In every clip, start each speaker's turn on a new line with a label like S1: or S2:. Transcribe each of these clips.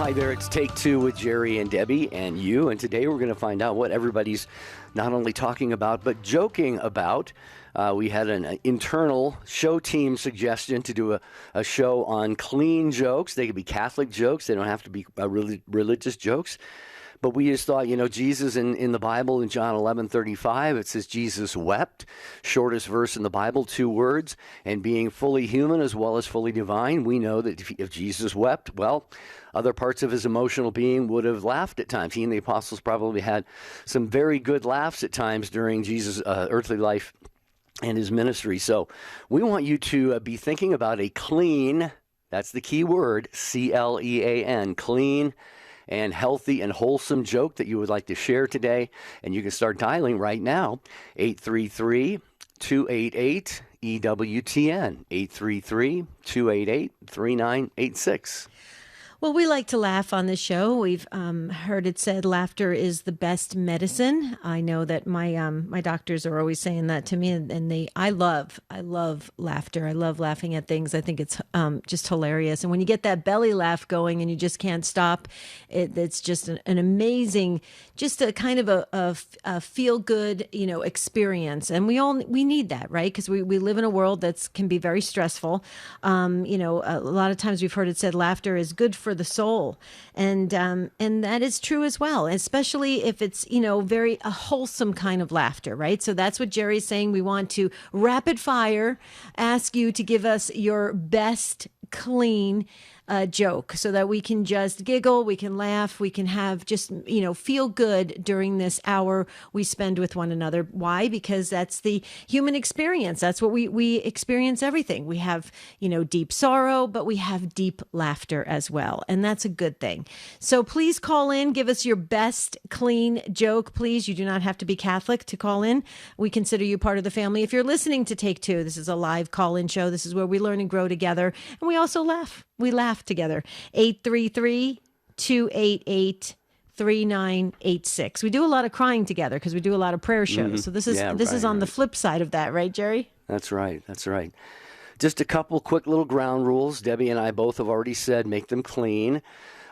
S1: Hi there, it's Take Two with Jerry and Debbie and you. And today we're going to find out what everybody's not only talking about, but joking about. We had an internal show team suggestion to do a show on clean jokes. They could be Catholic jokes. They don't have to be religious jokes. But we just thought, Jesus in the Bible in John 11:35, it says Jesus wept. Shortest verse in the Bible, 2 words. And being fully human as well as fully divine, we know that if Jesus wept, well, other parts of his emotional being would have laughed at times. He and the apostles probably had some very good laughs at times during Jesus' earthly life and his ministry. So we want you to be thinking about a clean, that's the key word, C-L-E-A-N, clean and healthy and wholesome joke that you would like to share today. And you can start dialing right now, 833-288-EWTN, 833-288-3986.
S2: Well, we like to laugh on this show. We've heard it said laughter is the best medicine. I know that my doctors are always saying that to me, and I love laughter. I love laughing at things. I think it's just hilarious. And when you get that belly laugh going and you just can't stop, it's just an amazing, just a kind of a feel good, experience. And we need that, right? Because we live in a world that can be very stressful. A lot of times we've heard it said laughter is good for the soul, and that is true as well, especially if it's very a wholesome kind of laughter, right? So that's what Jerry's saying. We want to rapid fire ask you to give us your best clean joke so that we can just giggle, we can laugh, we can have just, feel good during this hour we spend with one another. Why? Because that's the human experience. That's what we experience everything. We have, deep sorrow, but we have deep laughter as well. And that's a good thing. So please call in, give us your best clean joke. Please, you do not have to be Catholic to call in. We consider you part of the family. If you're listening to Take Two, this is a live call-in show. This is where we learn and grow together. And we also laugh. We laugh together. 833-288-3986. We do a lot of crying together because we do a lot of prayer shows. Mm-hmm. So this is on the flip side of that, right, Jerry?
S1: That's right. Just a couple quick little ground rules. Debbie and I both have already said make them clean.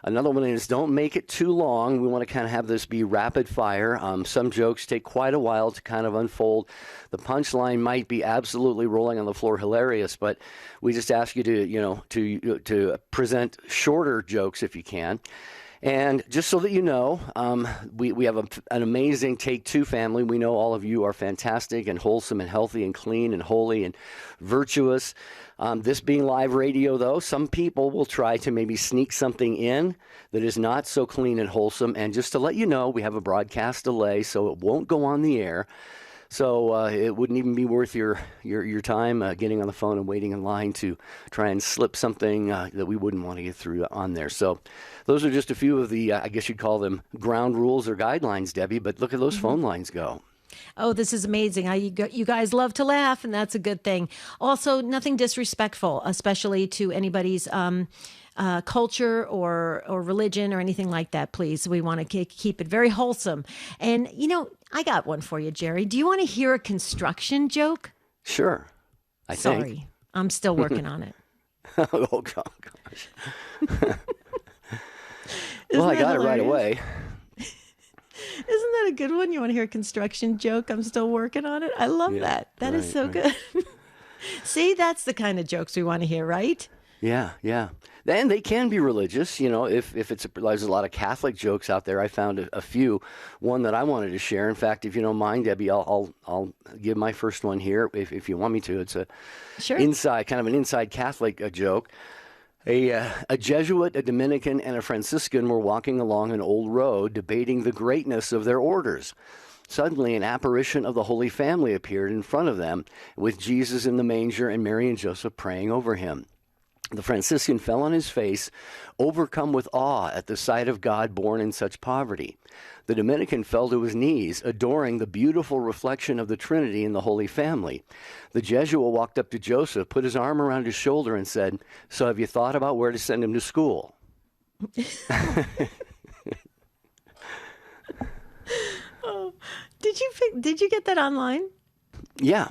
S1: Another one is don't make it too long. We want to kind of have this be rapid fire. Some jokes take quite a while to kind of unfold. The punchline might be absolutely rolling on the floor hilarious, but we just ask you to present shorter jokes if you can. And just so that you know, we have an amazing Take Two family. We know all of you are fantastic and wholesome and healthy and clean and holy and virtuous. This being live radio, though, some people will try to maybe sneak something in that is not so clean and wholesome. And just to let you know, we have a broadcast delay, so it won't go on the air. So it wouldn't even be worth your time getting on the phone and waiting in line to try and slip something that we wouldn't want to get through on there. So those are just a few of the, I guess you'd call them ground rules or guidelines, Debbie. But look at those phone lines go.
S2: Oh, this is amazing. You guys love to laugh, and that's a good thing. Also, nothing disrespectful, especially to anybody's culture or religion or anything like that, please. We want to keep it very wholesome. And, I got one for you, Jerry. Do you want to hear a construction joke?
S1: Sure.
S2: Sorry, I'm still working on it.
S1: Oh, gosh. Well, I got it right away.
S2: Isn't that a good one? You want to hear a construction joke? I'm still working on it. I love that. That is so good. See, that's the kind of jokes we want to hear, right?
S1: Yeah. And they can be religious, if there's a lot of Catholic jokes out there. I found a few. One that I wanted to share. In fact, if you don't mind, Debbie, I'll give my first one here if you want me to. It's kind of an inside Catholic joke. A Jesuit, a Dominican, and a Franciscan were walking along an old road debating the greatness of their orders. Suddenly, an apparition of the Holy Family appeared in front of them, with Jesus in the manger and Mary and Joseph praying over him. The Franciscan fell on his face, overcome with awe at the sight of God born in such poverty. The Dominican fell to his knees, adoring the beautiful reflection of the Trinity in the Holy Family. The Jesuit walked up to Joseph, put his arm around his shoulder, and said, "So have you thought about where to send him to school?"
S2: Oh, did you get that online?
S1: Yeah.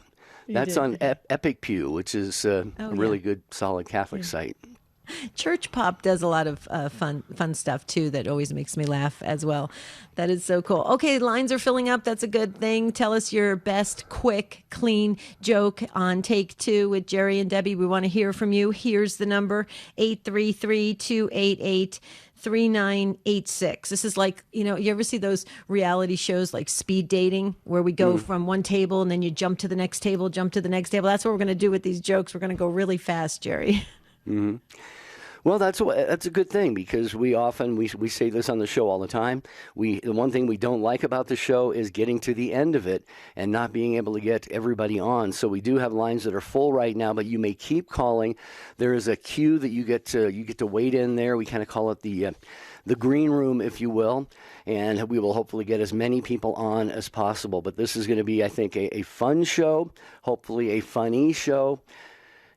S1: That's on Epic Pew, which is a really good, solid Catholic site.
S2: Church pop does a lot of fun stuff too that always makes me laugh as well. That is so cool. Okay, lines are filling up. That's a good thing. Tell us your best, quick, clean joke on Take Two with Jerry and Debbie. We want to hear from you. Here's the number, 833-288-3986. This is like, you ever see those reality shows like speed dating where we go from one table and then you jump to the next table, jump to the next table? That's what we're going to do with these jokes. We're going to go really fast, Jerry.
S1: Mm-hmm. Well, that's a good thing because we say this on the show all the time. The one thing we don't like about the show is getting to the end of it and not being able to get everybody on. So we do have lines that are full right now, but you may keep calling. There is a queue that you get to wait in there. We kind of call it the green room, if you will, and we will hopefully get as many people on as possible. But this is going to be, I think, a fun show, hopefully a funny show.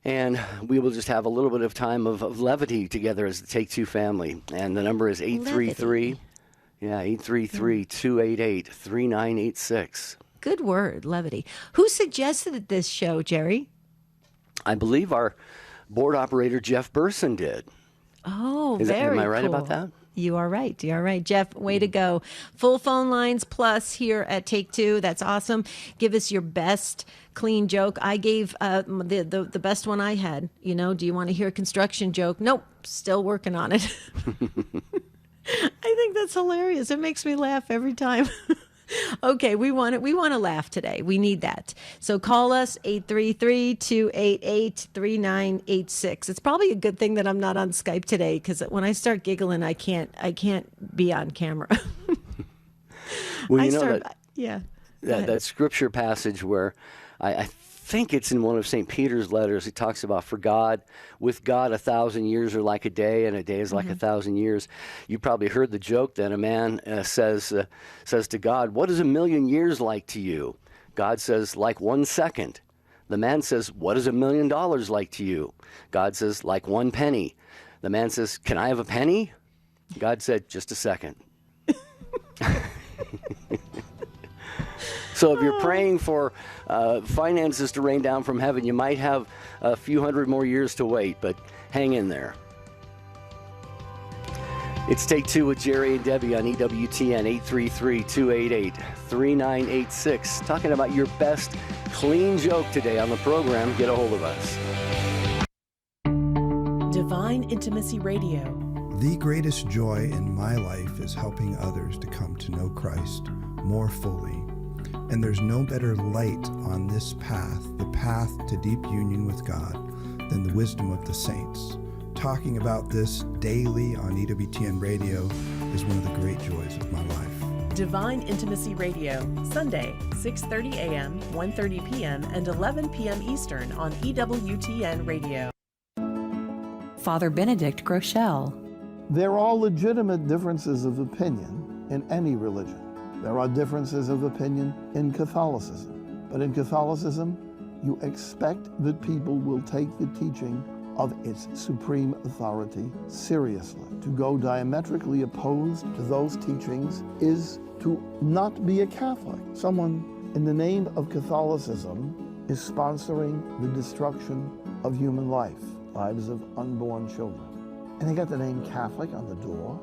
S1: And we will just have a little bit of time of levity together as the Take Two family. And the number is 833-288-3986.
S2: Good word, levity. Who suggested this show, Jerry?
S1: I believe our board operator, Jeff Burson, did.
S2: Oh,
S1: Am I right
S2: cool.
S1: about that?
S2: You are right. Jeff, way to go. Full phone lines plus here at Take Two. That's awesome. Give us your best clean joke. I gave the best one I had. Do you want to hear a construction joke? Nope. Still working on it. I think that's hilarious. It makes me laugh every time. Okay, we want to laugh today. We need that. So call us 833-288-3986. It's probably a good thing that I'm not on Skype today because when I start giggling, I can't be on camera.
S1: Well, that scripture passage where I think it's in one of St. Peter's letters. He talks about with God 1,000 years are like a day, and a day is like 1,000 years. You probably heard the joke that a man says to God, "What is 1,000,000 years like to you?" God says, "Like 1 second." The man says, "What is $1,000,000 like to you?" God says, "Like 1 penny." The man says, "Can I have a penny?" God said, "Just a second." So if you're praying for finances to rain down from heaven, you might have a few hundred more years to wait, but hang in there. It's Take Two with Jerry and Debbie on EWTN, 833-288-3986. Talking about your best clean joke today on the program. Get a hold of us.
S3: Divine Intimacy Radio.
S4: The greatest joy in my life is helping others to come to know Christ more fully. And there's no better light on this path, the path to deep union with God, than the wisdom of the saints. Talking about this daily on EWTN Radio is one of the great joys of my life.
S3: Divine Intimacy Radio, Sunday, 6:30 a.m., 1:30 p.m., and 11 p.m. Eastern on EWTN Radio.
S5: Father Benedict Groeschel.
S6: There are legitimate differences of opinion in any religion. There are differences of opinion in Catholicism. But in Catholicism, you expect that people will take the teaching of its supreme authority seriously. To go diametrically opposed to those teachings is to not be a Catholic. Someone in the name of Catholicism is sponsoring the destruction of human life, lives of unborn children. And they got the name Catholic on the door.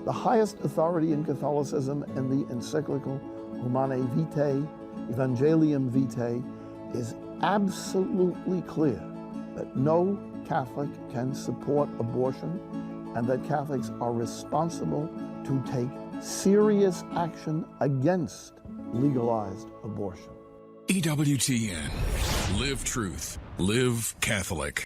S6: The highest authority in Catholicism in the encyclical Humanae Vitae, Evangelium Vitae, is absolutely clear that no Catholic can support abortion and that Catholics are responsible to take serious action against legalized abortion.
S7: EWTN. Live truth. Live Catholic.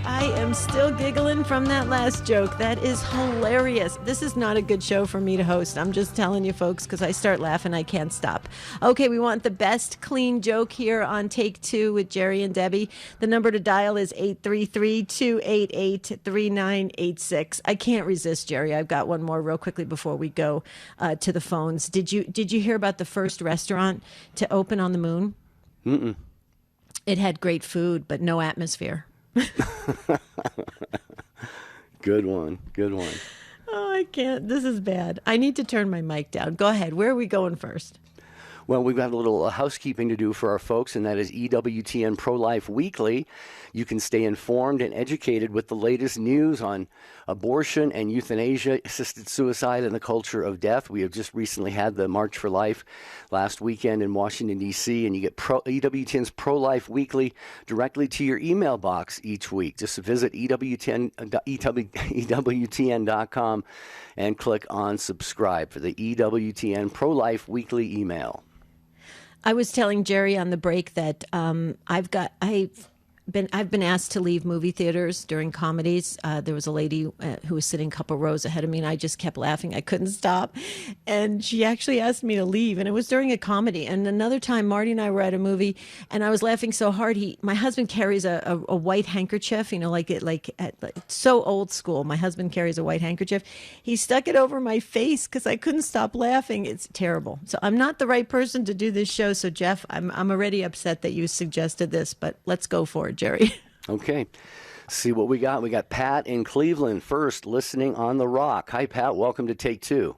S2: I am still giggling from that last joke. That is hilarious. This is not a good show for me to host. I'm just telling you, folks, because I start laughing, I can't stop. Okay, we want the best clean joke here on Take Two with Jerry and Debbie. The number to dial is 833-288-3986. I can't resist, Jerry. I've got one more real quickly before we go to the phones. Did you hear about the first restaurant to open on the moon?
S1: Mm-mm.
S2: It had great food, but no atmosphere.
S1: Good one.
S2: Oh, I can't. This is bad. I need to turn my mic down. Go ahead. Where are we going first?
S1: Well, we've got a little housekeeping to do for our folks, and that is EWTN Pro-Life Weekly. You can stay informed and educated with the latest news on abortion and euthanasia, assisted suicide, and the culture of death. We have just recently had the March for Life last weekend in Washington, D.C., and you get EWTN's Pro-Life Weekly directly to your email box each week. Just visit EWTN.com and click on subscribe for the EWTN Pro-Life Weekly email.
S2: I was telling Jerry on the break that I've been asked to leave movie theaters during comedies. There was a lady who was sitting a couple rows ahead of me, and I just kept laughing. I couldn't stop. And she actually asked me to leave, and it was during a comedy. And another time, Marty and I were at a movie, and I was laughing so hard. My husband carries a white handkerchief, so old school. My husband carries a white handkerchief. He stuck it over my face because I couldn't stop laughing. It's terrible. So I'm not the right person to do this show. So Jeff, I'm already upset that you suggested this, but let's go for it, Jerry.
S1: Okay. See what we got. We got Pat in Cleveland first, listening on the Rock. Hi, Pat. Welcome to Take Two.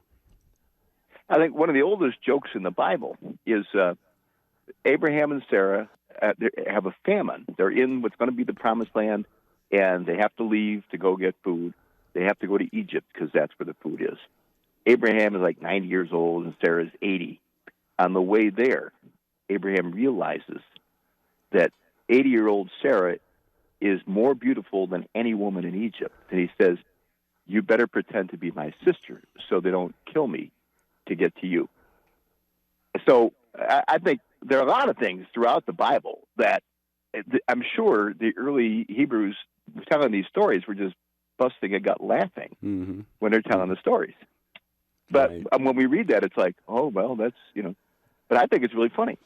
S8: I think one of the oldest jokes in the Bible is Abraham and Sarah have a famine. They're in what's going to be the promised land, and they have to leave to go get food. They have to go to Egypt because that's where the food is. Abraham is like 90 years old, and Sarah's 80. On the way there, Abraham realizes that 80-year-old Sarah is more beautiful than any woman in Egypt. And he says, you better pretend to be my sister so they don't kill me to get to you. So I think there are a lot of things throughout the Bible that I'm sure the early Hebrews telling these stories were just busting a gut laughing when they're telling the stories. But when we read that, it's like, oh, well, that's, but I think it's really funny.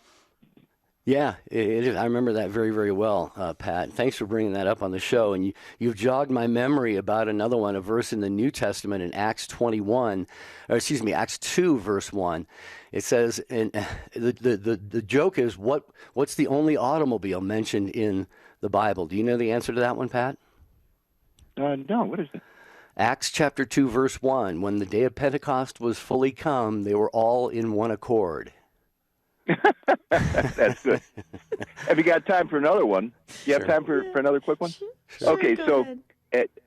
S1: Yeah, it is. I remember that very, very well, Pat. Thanks for bringing that up on the show. And you've jogged my memory about another one, a verse in the New Testament in Acts 2, verse 1. It says, and the joke is, what's the only automobile mentioned in the Bible? Do you know the answer to that one, Pat?
S8: No, what is it?
S1: Acts chapter 2, verse 1. When the day of Pentecost was fully come, they were all in one accord.
S8: That's good. Have you got time for another one? You have time for another quick one?
S2: Sure,
S8: okay, so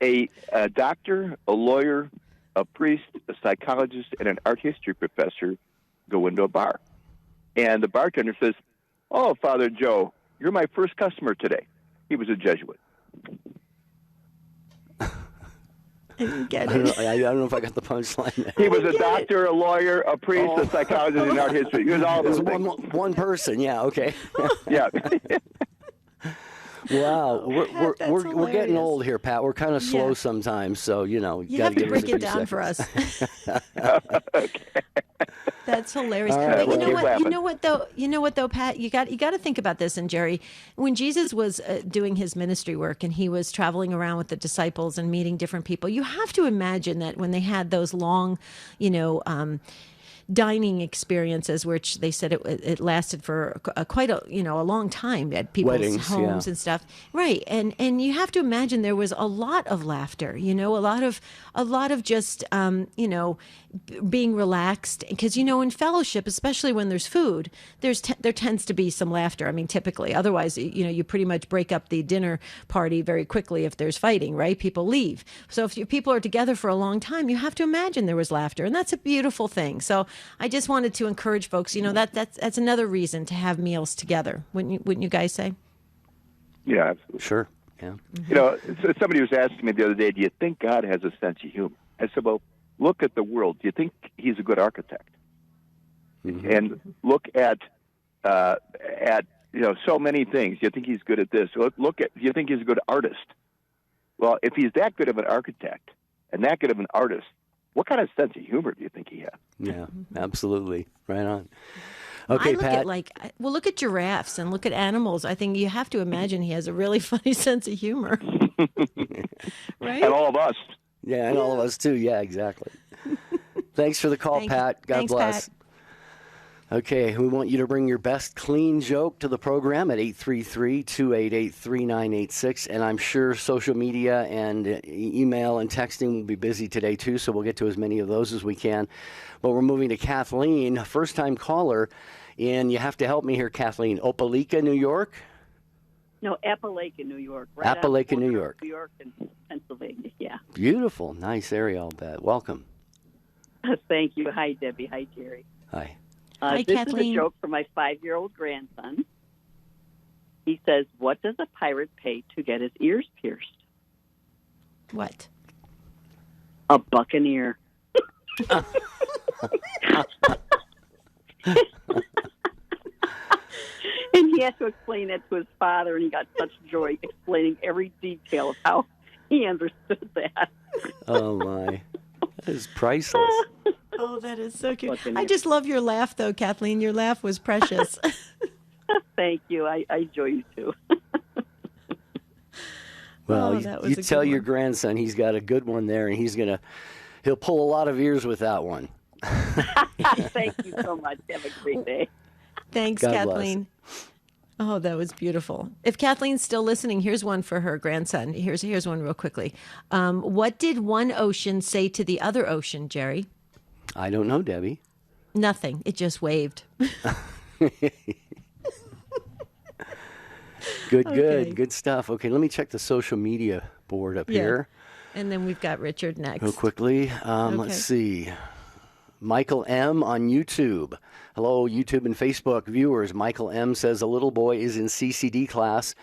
S8: a doctor, a lawyer, a priest, a psychologist, and an art history professor go into a bar. And the bartender says, oh, Father Joe, you're my first customer today. He was a Jesuit.
S2: I didn't get
S1: I
S2: it.
S1: don't know if I got the punchline.
S8: He was a doctor, a lawyer, a priest, a psychologist, and art history. He was all those things.
S1: One person, yeah, okay.
S8: Yeah.
S1: Wow, we're getting
S2: hilarious.
S1: old here, Pat. We're kind of slow sometimes, so you
S2: You
S1: got
S2: have
S1: to
S2: to
S1: give
S2: break
S1: us
S2: it
S1: a few
S2: down
S1: seconds.
S2: for us.
S8: Okay.
S2: That's hilarious.
S1: All right,
S2: But
S1: well,
S8: keep
S2: you know what though, Pat, you got to think about this. And Jerry, when Jesus was doing his ministry work and he was traveling around with the disciples and meeting different people, you have to imagine that when they had those long, dining experiences, which they said it lasted for quite a long time at people's
S1: Weddings,
S2: homes and stuff, right? And you have to imagine there was a lot of laughter, a lot of just being relaxed, because in fellowship, especially when there's food, there tends to be some laughter. I mean, typically, otherwise, you pretty much break up the dinner party very quickly if there's fighting, right? People leave. So if people are together for a long time, you have to imagine there was laughter, and that's a beautiful thing. So I just wanted to encourage folks, that's another reason to have meals together. Wouldn't you guys say?
S8: Yeah, absolutely.
S1: Sure, yeah.
S8: Somebody was asking me the other day, do you think God has a sense of humor? I said, well, look at the world. Do you think he's a good architect? And look at so many things. Do you think he's good at this? Do you think he's a good artist? Well, if he's that good of an architect and that good of an artist, what kind of sense of humor do you think he has?
S1: Yeah, absolutely. Right on. Okay,
S2: I look
S1: Pat.
S2: look at giraffes and look at animals. I think you have to imagine he has a really funny sense of humor. Right?
S8: And all of us.
S1: Yeah, and all of us too. Yeah, exactly. Thanks for the call, Pat. God bless.
S2: Pat.
S1: Okay, we want you to bring your best clean joke to the program at 833-288-3986. And I'm sure social media and email and texting will be busy today, too, so we'll get to as many of those as we can. But we're moving to Kathleen, first-time caller And you have to help me here, Kathleen. Opelika, New York?
S9: No, Appalachia, New York. Right
S1: Appalachia, New York.
S9: New York and Pennsylvania, yeah.
S1: Beautiful. Nice area, I'll bet. Welcome.
S9: Thank you. Hi, Debbie. Hi, Jerry.
S1: Hi.
S2: Hi,
S9: this
S2: Kathleen.
S9: is a joke for my 5-year-old grandson. He says, what does a pirate pay to get his ears pierced?
S2: What?
S9: A buccaneer. And he had to explain that to his father, and he got such joy explaining every detail of how he understood that.
S1: Oh, my. That is priceless.
S2: Oh, that is so cute.
S9: Buccaneer.
S2: I just love your laugh, though, Kathleen. Your laugh was precious.
S9: Thank you. I enjoy you, too.
S1: Well,
S2: that was
S1: you
S2: a good
S1: tell your
S2: one.
S1: grandson he's got a good one there, and he'll pull a lot of ears with that one.
S9: Thank you so much. Have a great day.
S2: Thanks,
S1: God bless.
S2: Kathleen. Oh, that was beautiful. If Kathleen's still listening, here's one for her grandson. Here's one real quickly. What did one ocean say to the other ocean, Jerry?
S1: I don't know, Debbie.
S2: Nothing. It just waved. Okay.
S1: Good stuff. Okay, let me check the social media board up here
S2: And then we've got Richard next.
S1: real quickly. Let's see. Michael M. on YouTube. Hello, YouTube and Facebook viewers. Michael M. says a little boy is in CCD class,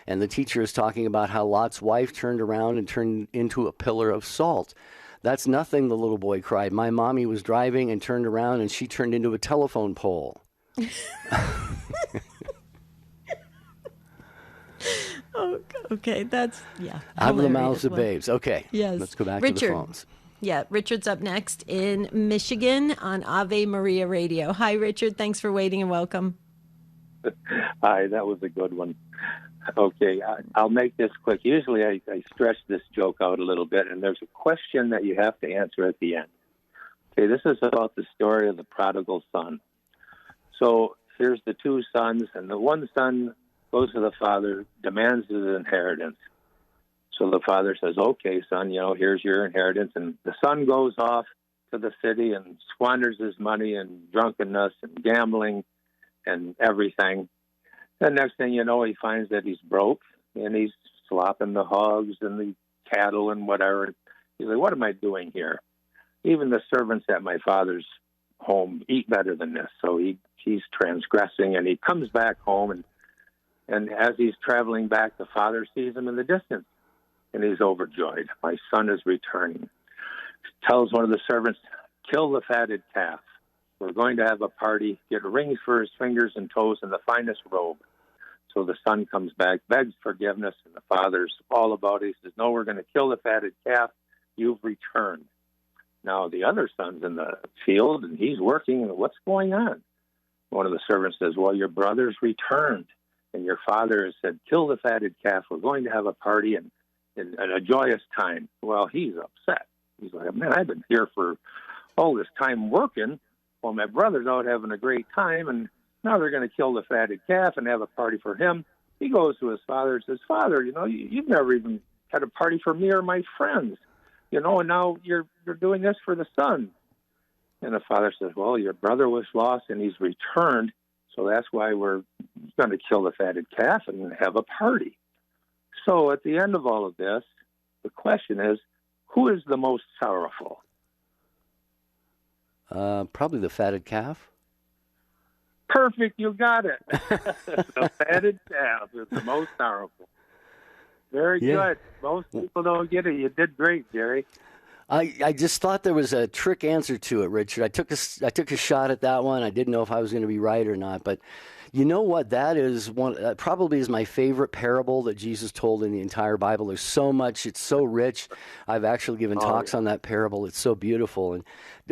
S1: and the teacher is talking about how Lot's wife turned around and turned into a pillar of salt. That's nothing, the little boy cried. My mommy was driving and turned around, and she turned into a telephone pole.
S2: Oh, okay. That's,
S1: Out of the mouths
S2: hilarious
S1: of
S2: one.
S1: babes. Okay.
S2: Yes.
S1: Let's go back to the
S2: Richard.
S1: phones.
S2: Yeah, Richard's up next in Michigan on Ave Maria Radio. Hi, Richard. Thanks for waiting and welcome.
S10: Hi, that was a good one. Okay, I'll make this quick. Usually I stretch this joke out a little bit, and there's a question that you have to answer at the end. Okay, this is about the story of the prodigal son. So here's the two sons, and the one son goes to the father, demands his inheritance. So the father says, okay, son, here's your inheritance. And the son goes off to the city and squanders his money in drunkenness and gambling and everything. The next thing you know, he finds that he's broke and he's slopping the hogs and the cattle and whatever. He's like, what am I doing here? Even the servants at my father's home eat better than this. So he's transgressing, and he comes back home, and as he's traveling back, the father sees him in the distance, and he's overjoyed. My son is returning. Tells one of the servants, kill the fatted calf. We're going to have a party, get rings for his fingers and toes and the finest robe. So the son comes back, begs forgiveness, and the father's all about it. He says, no, we're going to kill the fatted calf. You've returned. Now the other son's in the field, and he's working, and what's going on? One of the servants says, well, your brother's returned, and your father has said, kill the fatted calf. We're going to have a party and a joyous time. Well, he's upset. He's like, man, I've been here for all this time working while my brother's out having a great time, and now they're going to kill the fatted calf and have a party for him. He goes to his father and says, Father, you've never even had a party for me or my friends, and now you're doing this for the son. And the father says, well, your brother was lost and he's returned, so that's why we're going to kill the fatted calf and have a party. So at the end of all of this, the question is, who is the most sorrowful?
S1: Probably the fatted calf.
S10: Perfect, you got it. The fatted calf is the most sorrowful. Very good. Most people don't get it. You did great, Jerry.
S1: I just thought there was a trick answer to it, Richard. I took a shot at that one. I didn't know if I was going to be right or not, but you know what? That is one. That probably is my favorite parable that Jesus told in the entire Bible. There's so much. It's so rich. I've actually given talks on that parable. It's so beautiful. And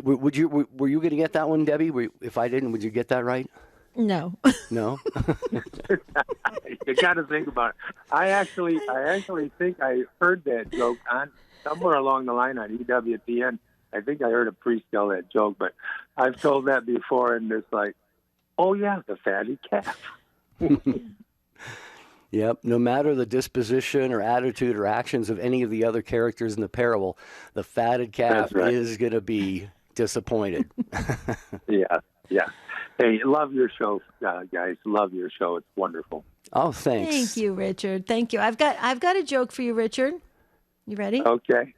S1: were you going to get that one, Debbie? If I didn't, would you get that right?
S2: No.
S1: No.
S10: You got to think about it. I actually think I heard that joke on somewhere along the line on EWTN. I think I heard a priest tell that joke, but I've told that before, and it's like, oh yeah, the fatted calf.
S1: Yep. No matter the disposition or attitude or actions of any of the other characters in the parable, the fatted calf is going to be disappointed.
S10: Yeah. Hey, love your show, guys. Love your show. It's wonderful.
S1: Oh, thanks.
S2: Thank you, Richard. Thank you. I've got a joke for you, Richard. You ready?
S10: Okay.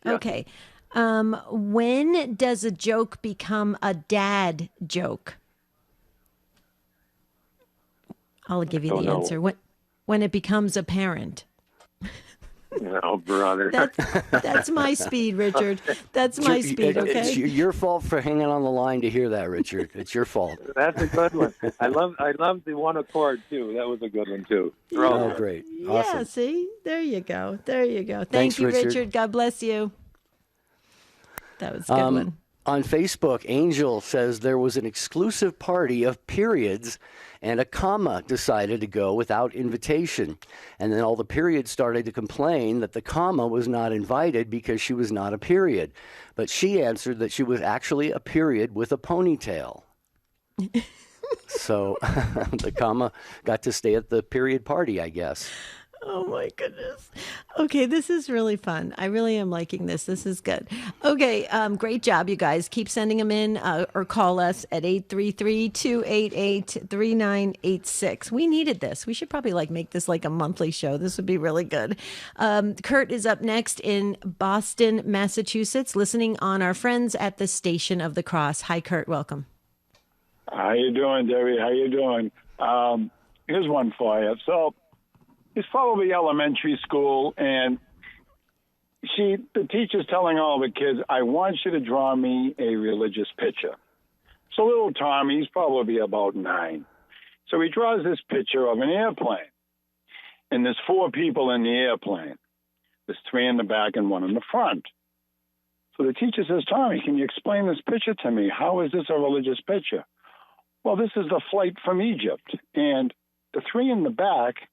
S10: Yeah.
S2: Okay. When does a joke become a dad joke? I'll give you the answer. When it becomes apparent.
S10: Oh, brother.
S2: That's my speed, Richard. That's my speed, okay?
S1: It's your fault for hanging on the line to hear that, Richard. It's your fault.
S10: That's a good one. I love the one accord too. That was a good one too.
S1: Oh, great. Awesome.
S2: Yeah, see? There you go. Thank
S1: Thanks,
S2: you,
S1: Richard.
S2: Richard. God bless you. That was a good one.
S1: On Facebook, Angel says there was an exclusive party of periods and a comma decided to go without invitation. And then all the periods started to complain that the comma was not invited because she was not a period. But she answered that she was actually a period with a ponytail. So the comma got to stay at the period party, I guess.
S2: Oh my goodness. Okay, this is really fun. I really am liking this. This is good. Okay, great job, you guys. Keep sending them in or call us at 833-288-3986. We needed this. We should probably make this like a monthly show. This would be really good. Kurt is up next in Boston, Massachusetts, listening on our friends at the Station of the Cross. Hi, Kurt. Welcome.
S11: How you doing, Debbie? How you doing? Here's one for you. So it's probably elementary school, and the teacher's telling all the kids, I want you to draw me a religious picture. So little Tommy, he's probably about 9. So he draws this picture of an airplane, and there's 4 people in the airplane. There's 3 in the back and 1 in the front. So the teacher says, Tommy, can you explain this picture to me? How is this a religious picture? Well, this is the flight from Egypt, and the 3 in the back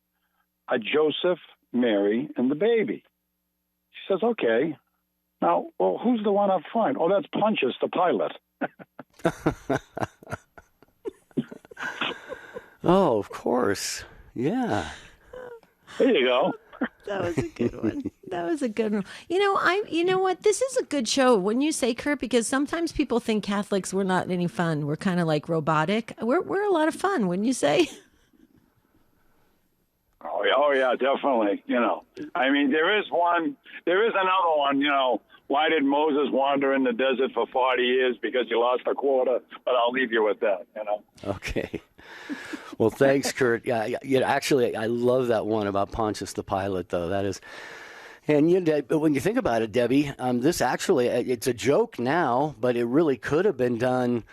S11: are Joseph, Mary, and the baby. She says, okay. Now, well, who's the one up front? Oh, that's Pontius, the pilot.
S1: Oh, of course. Yeah.
S11: There you go.
S2: That was a good one. That was a good one. You know what? This is a good show, wouldn't you say, Kurt? Because sometimes people think Catholics, we're not any fun. We're kind of like robotic. We're a lot of fun, wouldn't you say?
S11: Oh, yeah, definitely. I mean, there is another one, why did Moses wander in the desert for 40 years? Because you lost a quarter, but I'll leave you with that,
S1: Okay. Well, thanks, Kurt. Yeah, actually, I love that one about Pontius the Pilot, though. That is, and when you think about it, Debbie, this actually, it's a joke now, but it really could have been done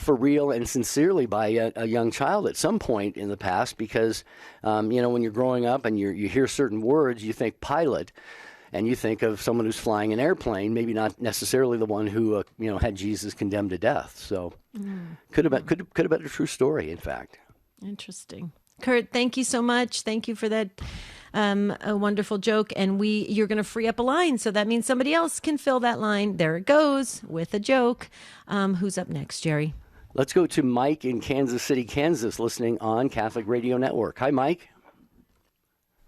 S1: for real and sincerely by a young child at some point in the past, because, when you're growing up and you hear certain words, you think pilot, and you think of someone who's flying an airplane, maybe not necessarily the one who, had Jesus condemned to death. So could have been a true story, in fact.
S2: Interesting. Kurt, thank you so much. Thank you for that a wonderful joke. And you're going to free up a line, so that means somebody else can fill that line. There it goes with a joke. Who's up next, Jerry?
S1: Let's go to Mike in Kansas City, Kansas, listening on Catholic Radio Network. Hi, Mike.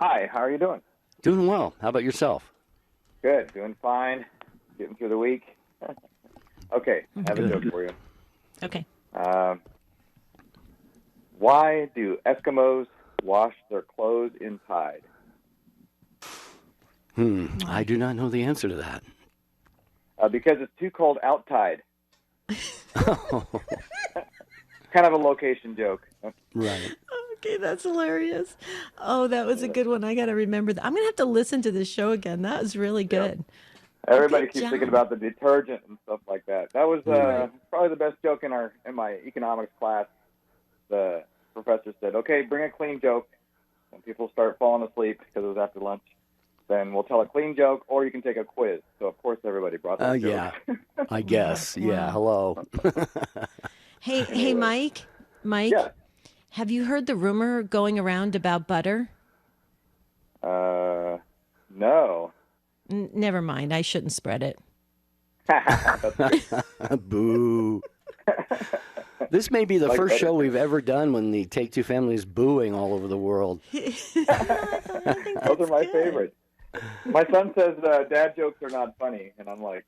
S12: Hi, how are you doing?
S1: Doing well. How about yourself?
S12: Good, doing fine. Getting through the week. Okay, I have a joke for you.
S2: Okay.
S12: Why do Eskimos wash their clothes in tide?
S1: I do not know the answer to that.
S12: Because it's too cold outside. Kind of a location joke.
S1: Right.
S2: Okay, that's hilarious. Oh, that was a good one. I got to remember that. I'm going to have to listen to this show again. That was really good.
S12: Yep. Everybody
S2: Good
S12: keeps
S2: job.
S12: thinking about the detergent and stuff like that. That was probably the best joke in my economics class. The professor said, okay, bring a clean joke. When people start falling asleep because it was after lunch, then we'll tell a clean joke, or you can take a quiz. So, of course, everybody brought that joke.
S1: Yeah, I guess.
S2: Wow.
S1: Yeah, hello.
S2: Hey, Mike.
S12: Yeah.
S2: Have you heard the rumor going around about butter?
S12: No.
S2: Never mind. I shouldn't spread it.
S1: Boo. This may be the first show we've ever done when the Take-Two family is booing all over the world.
S12: Those are my favorite. My son says dad jokes are not funny, and I'm like,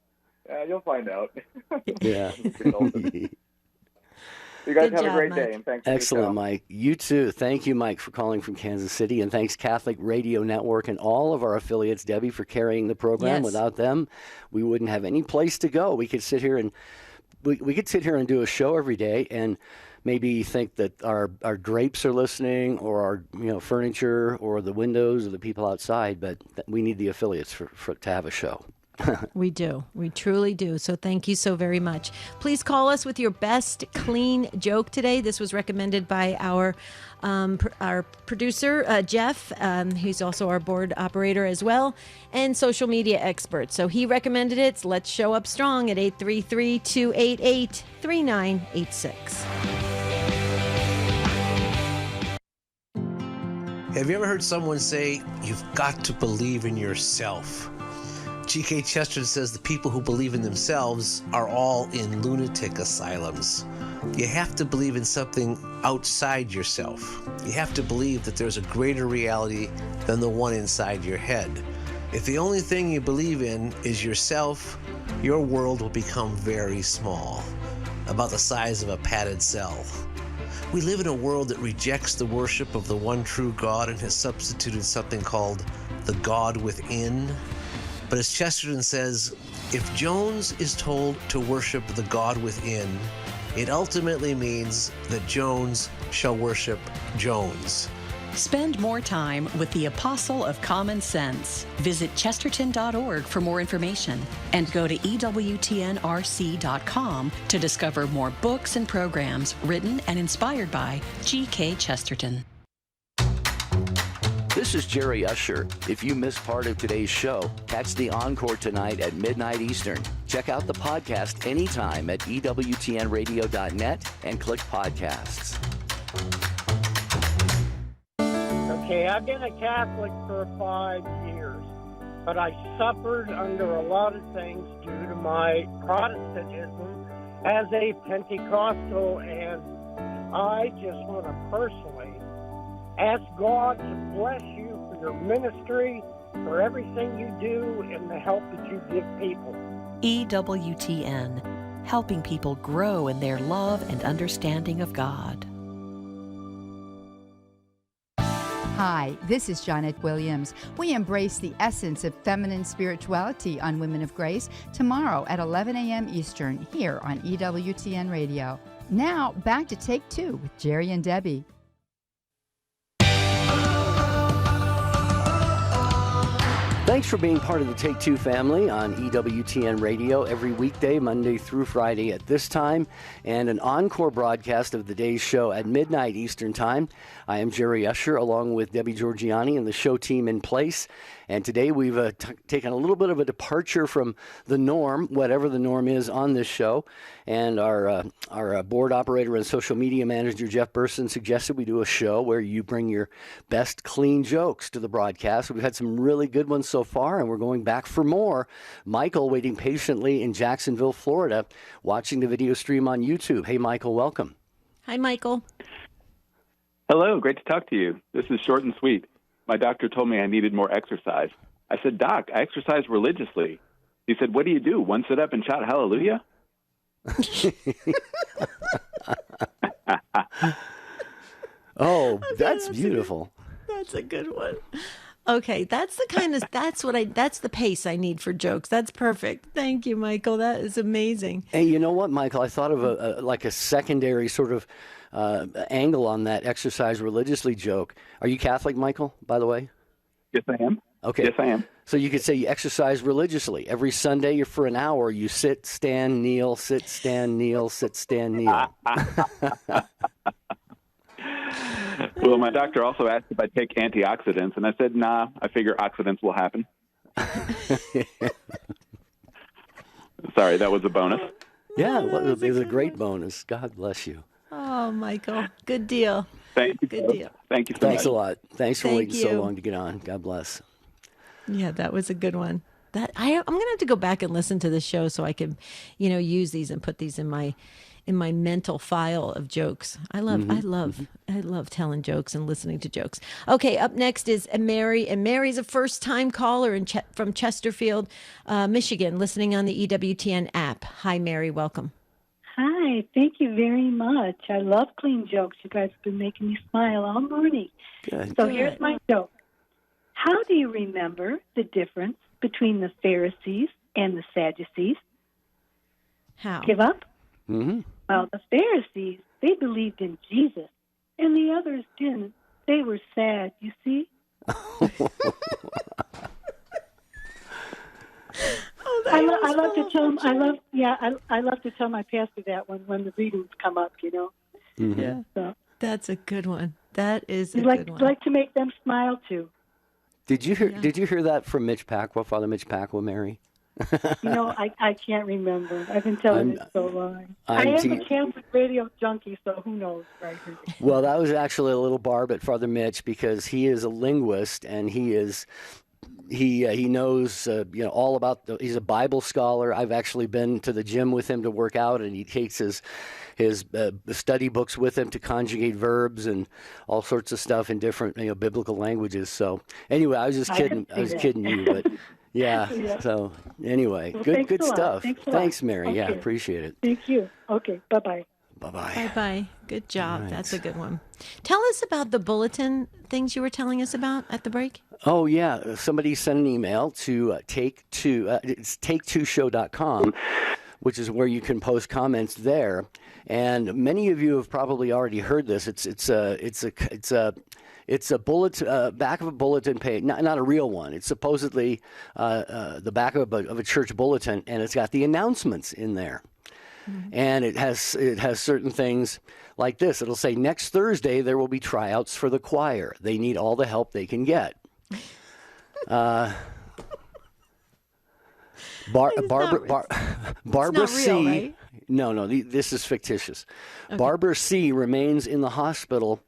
S12: you'll find out.
S1: Yeah.
S12: You guys
S2: Good
S12: have
S2: job,
S12: a great
S2: Mike.
S12: day, and thanks for the
S1: Excellent,
S12: show.
S1: Mike. You too. Thank you, Mike, for calling from Kansas City, and thanks Catholic Radio Network and all of our affiliates, Debbie, for carrying the program.
S2: Yes.
S1: Without them, we wouldn't have any place to go. We could sit here and do a show every day and maybe think that our drapes are listening, or our furniture, or the windows, or the people outside, but we need the affiliates to have a show.
S2: We do. We truly do. So thank you so very much. Please call us with your best clean joke today. This was recommended by our producer, Jeff. He's also our board operator as well, and social media expert. So he recommended it. So let's show up strong at 833-288-3986.
S13: Have you ever heard someone say, "You've got to believe in yourself"? G.K. Chesterton says the people who believe in themselves are all in lunatic asylums. You have to believe in something outside yourself. You have to believe that there's a greater reality than the one inside your head. If the only thing you believe in is yourself, your world will become very small, about the size of a padded cell. We live in a world that rejects the worship of the one true God and has substituted something called the God within. But as Chesterton says, if Jones is told to worship the God within, it ultimately means that Jones shall worship Jones.
S5: Spend more time with the Apostle of Common Sense. Visit chesterton.org for more information and go to EWTNRC.com to discover more books and programs written and inspired by G.K. Chesterton.
S1: This is Jerry Usher. If you missed part of today's show, catch the encore tonight at midnight Eastern. Check out the podcast anytime at EWTNradio.net and click podcasts.
S14: Okay, I've been a Catholic for 5 years, but I suffered under a lot of things due to my Protestantism as a Pentecostal, and I just want to personally ask God to bless you for your ministry, for everything you do, and the help that you give people.
S5: EWTN, helping people grow in their love and understanding of God.
S15: Hi, this is Janet Williams. We embrace the essence of feminine spirituality on Women of Grace tomorrow at 11 a.m. Eastern here on EWTN Radio. Now, back to Take Two with Jerry and Debbie.
S1: Thanks for being part of the Take Two family on EWTN Radio every weekday, Monday through Friday at this time, and an encore broadcast of the day's show at midnight Eastern Time. I am Jerry Usher, along with Debbie Georgiani and the show team in place. And today we've taken a little bit of a departure from the norm, whatever the norm is on this show. And our board operator and social media manager, Jeff Burson, suggested we do a show where you bring your best clean jokes to the broadcast. We've had some really good ones so far, and we're going back for more. Michael, waiting patiently in Jacksonville, Florida, watching the video stream on YouTube. Hey, Michael, welcome.
S2: Hi, Michael.
S16: Hello, great to talk to you. This is short and sweet. My doctor told me I needed more exercise. I said, Doc, I exercise religiously. He said, what do you do? One sit up and shout hallelujah?
S1: Oh, that's beautiful.
S2: That's a good one. Okay, that's the pace I need for jokes. That's perfect. Thank you, Michael. That is amazing.
S1: Hey, you know what, Michael? I thought of a secondary sort of angle on that exercise religiously joke. Are you Catholic, Michael, by the way?
S16: Yes, I am.
S1: Okay.
S16: Yes, I am.
S1: So you could say you exercise religiously. Every Sunday, you're for an hour. You sit, stand, kneel, sit, stand, kneel, sit, stand, kneel.
S16: Well, my doctor also asked if I take antioxidants, and I said, nah, I figure oxidants will happen. Sorry, that was a bonus.
S1: Yeah, it was a great bonus. God bless you.
S2: Oh, Michael. Good deal.
S16: Thank you.
S2: Good deal.
S16: Thank you so
S1: Thanks
S16: much.
S1: a lot. Thanks for
S2: Thank
S1: waiting
S2: you.
S1: so long to get on. God bless.
S2: Yeah, that was a good one. I'm going to have to go back and listen to the show so I can, use these and put these in my mental file of jokes. I love telling jokes and listening to jokes. Okay, up next is Mary, and Mary's a first-time caller from Chesterfield, Michigan, listening on the EWTN app. Hi, Mary. Welcome.
S17: Hi. Hi, thank you very much. I love clean jokes. You guys have been making me smile all morning.
S1: Good.
S17: So here's my joke. How do you remember the difference between the Pharisees and the Sadducees?
S2: How?
S17: Give up?
S1: Mm-hmm.
S17: Well, the Pharisees, they believed in Jesus, and the others didn't. They were sad, you see? I love to tell him. I love to tell my pastor that when the readings come up.
S1: Mm-hmm.
S2: Yeah,
S17: So
S2: that's a good one. That is a
S17: you
S2: good one.
S17: like to make them smile too.
S1: Did you hear that from Mitch Pacwa, Father Mitch Pacwa, Mary?
S17: I can't remember. I've been telling it so long. I am a Catholic radio junkie, so who knows, right?
S1: Well, that was actually a little barb at Father Mitch because he is a linguist and he knows all about he's a Bible scholar. I've actually been to the gym with him to work out, and he takes his study books with him to conjugate verbs and all sorts of stuff in different biblical languages. So anyway, I was just kidding. I was kidding you, but yeah.
S17: Yeah.
S1: So anyway,
S17: Well,
S1: good stuff.
S17: Thanks,
S1: Mary.
S17: Okay.
S1: Yeah, appreciate it.
S17: Thank you. Okay, bye-bye.
S1: Bye-bye.
S2: Bye-bye. Good job.
S1: Right.
S2: That's a good one. Tell us about the bulletin things you were telling us about at the break.
S1: Oh, yeah. Somebody sent an email to it's take2show.com, which is where you can post comments there. And many of you have probably already heard this. It's a bullet back of a bulletin page, not a real one. It's supposedly the back of a church bulletin, and it's got the announcements in there. Mm-hmm. And it has certain things like this. It'll say next Thursday there will be tryouts for the choir. They need all the help they can get. Barbara C.
S2: Real, right?
S1: No, this is fictitious.
S2: Okay.
S1: Barbara C. remains in the hospital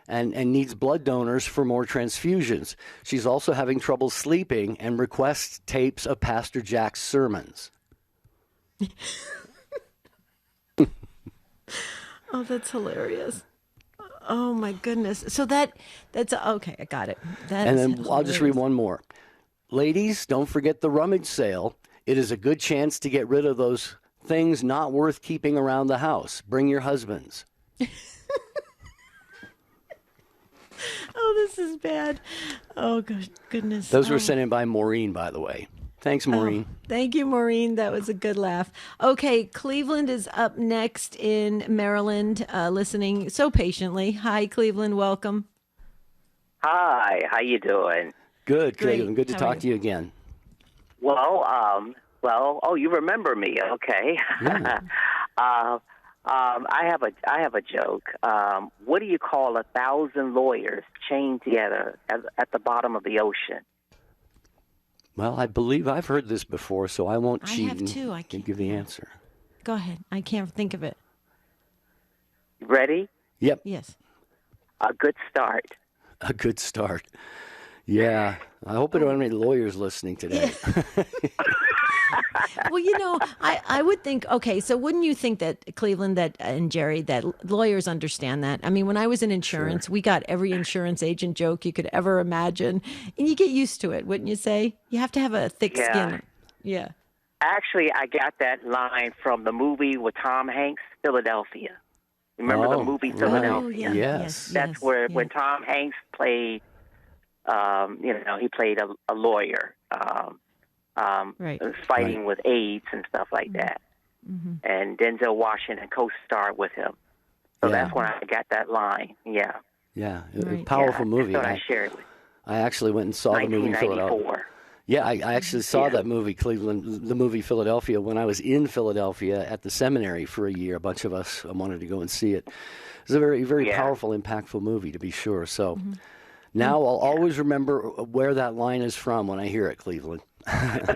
S1: and needs blood donors for more transfusions. She's also having trouble sleeping and requests tapes of Pastor Jack's sermons.
S2: Oh, that's hilarious. Oh my goodness. So that's okay. I got it.
S1: And then I'll just read one more. Ladies, don't forget the rummage sale. It is a good chance to get rid of those things not worth keeping around the house. Bring your husbands.
S2: Oh, this is bad. Oh goodness.
S1: Those were sent in by Maureen, by the way. Thanks, Maureen.
S2: Thank you, Maureen. That was a good laugh. Okay, Cleveland is up next in Maryland, listening so patiently. Hi, Cleveland. Welcome.
S18: Hi. How you doing?
S1: Good,
S2: Great.
S1: Cleveland. Good to talk to you again.
S18: Well, you remember me? Okay.
S1: Yeah.
S18: I have a joke. What do you call 1,000 lawyers chained together at the bottom of the ocean?
S1: Well, I believe I've heard this before, so I won't cheat
S2: have too. I
S1: and give the answer.
S2: Go ahead. I can't think of it.
S18: You ready?
S1: Yep.
S2: Yes.
S18: A good start.
S1: A good start. Yeah. I hope there aren't any lawyers listening today.
S2: Well, I would think, okay, so wouldn't you think that Cleveland and Jerry, that lawyers understand that? I mean, when I was in insurance, we got every insurance agent joke you could ever imagine, and you get used to it, wouldn't you say? You have to have a thick skin. Yeah.
S18: Actually, I got that line from the movie with Tom Hanks, Philadelphia. Remember the movie Philadelphia?
S2: Oh, yes.
S18: That's where when Tom Hanks played, he played a lawyer. Fighting with AIDS and stuff like that. Mm-hmm. And Denzel Washington co-starred with him. So that's when I got that line. Yeah.
S1: Yeah. A powerful movie.
S18: I shared it with
S1: I actually went and saw the movie Philadelphia. Yeah, I actually saw that movie, Cleveland, the movie Philadelphia, when I was in Philadelphia at the seminary for a year. A bunch of us wanted to go and see it. It was a very, very powerful, impactful movie, to be sure. So now I'll always remember where that line is from when I hear it, Cleveland.
S18: Okay.